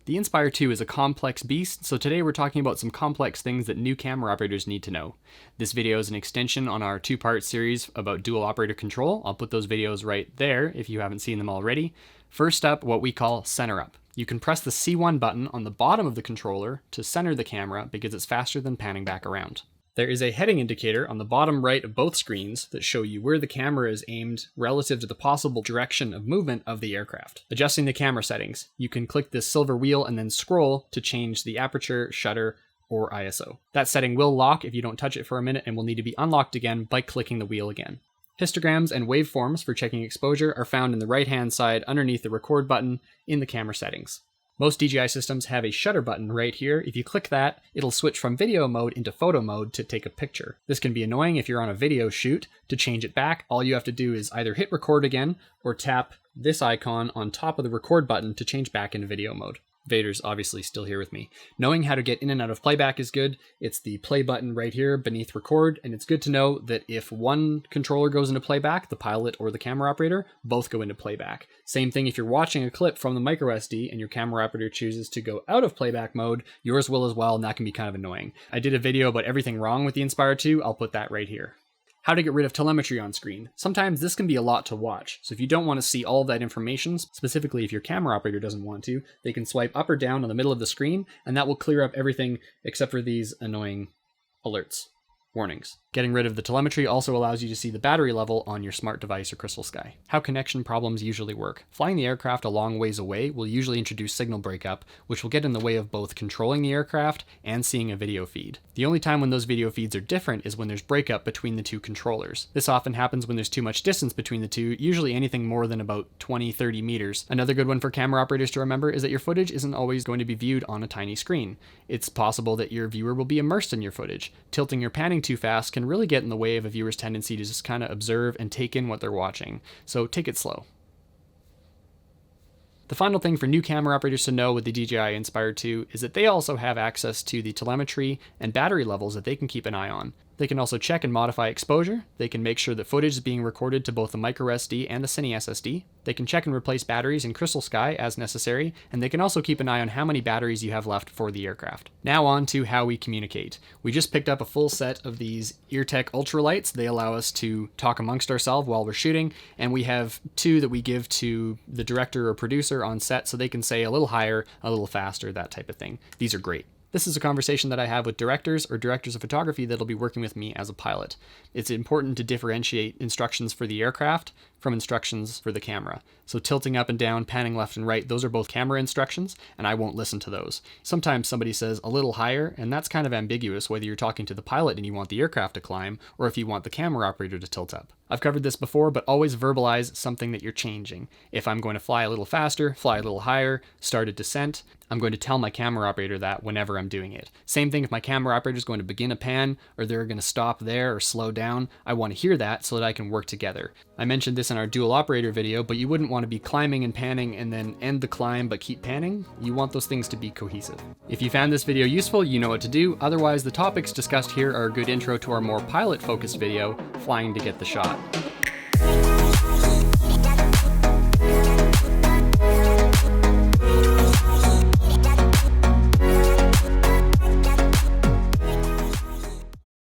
The Inspire 2 is a complex beast, so today we're talking about some complex things that new camera operators need to know. This video is an extension on our two-part series about dual operator control. I'll put those videos right there if you haven't seen them already. First up, what we call center up. You can press the C1 button on the bottom of the controller to center the camera because it's faster than panning back around. There is a heading indicator on the bottom right of both screens that show you where the camera is aimed relative to the possible direction of movement of the aircraft. Adjusting the camera settings, you can click this silver wheel and then scroll to change the aperture, shutter, or ISO. That setting will lock if you don't touch it for a minute and will need to be unlocked again by clicking the wheel again. Histograms and waveforms for checking exposure are found in the right-hand side underneath the record button in the camera settings. Most DJI systems have a shutter button right here. If you click that, it'll switch from video mode into photo mode to take a picture. This can be annoying if you're on a video shoot. To change it back, all you have to do is either hit record again or tap this icon on top of the record button to change back into video mode. Vader's obviously still here with me. Knowing how to get in and out of playback is good. It's the play button right here beneath record, and it's good to know that if one controller goes into playback, the pilot or the camera operator both go into playback. Same thing if you're watching a clip from the microSD and your camera operator chooses to go out of playback mode, yours will as well, and that can be kind of annoying. I did a video about everything wrong with the Inspire 2, I'll put that right here. How to get rid of telemetry on screen. Sometimes this can be a lot to watch, so if you don't want to see all of that information, specifically if your camera operator doesn't want to, they can swipe up or down on the middle of the screen, and that will clear up everything except for these annoying alerts. Warnings. Getting rid of the telemetry also allows you to see the battery level on your smart device or Crystal Sky. How connection problems usually work. Flying the aircraft a long ways away will usually introduce signal breakup, which will get in the way of both controlling the aircraft and seeing a video feed. The only time when those video feeds are different is when there's breakup between the two controllers. This often happens when there's too much distance between the two, usually anything more than about 20-30 meters. Another good one for camera operators to remember is that your footage isn't always going to be viewed on a tiny screen. It's possible that your viewer will be immersed in your footage. Tilting or panning too fast can really get in the way of a viewer's tendency to just kind of observe and take in what they're watching, so take it slow. The final thing for new camera operators to know with the DJI Inspire 2 is that they also have access to the telemetry and battery levels that they can keep an eye on. They can also check and modify exposure. They can make sure that footage is being recorded to both the microSD and the Cine SSD. They can check and replace batteries in Crystal Sky as necessary, and they can also keep an eye on how many batteries you have left for the aircraft. Now on to how we communicate. We just picked up a full set of these EarTech ultralights. They allow us to talk amongst ourselves while we're shooting, and we have two that we give to the director or producer on set so they can say a little higher, a little faster, that type of thing. These are great. This is a conversation that I have with directors or directors of photography that'll be working with me as a pilot. It's important to differentiate instructions for the aircraft from instructions for the camera. So tilting up and down, panning left and right, those are both camera instructions, and I won't listen to those. Sometimes somebody says a little higher, and that's kind of ambiguous whether you're talking to the pilot and you want the aircraft to climb, or if you want the camera operator to tilt up. I've covered this before, but always verbalize something that you're changing. If I'm going to fly a little faster, fly a little higher, start a descent, I'm going to tell my camera operator that whenever I'm doing it. Same thing if my camera operator is going to begin a pan, or they're going to stop there or slow down. I want to hear that so that I can work together. I mentioned this in our dual operator video, but you wouldn't want to be climbing and panning and then end the climb but keep panning. You want those things to be cohesive. If you found this video useful, you know what to do. Otherwise, the topics discussed here are a good intro to our more pilot-focused video, Flying to Get the Shot.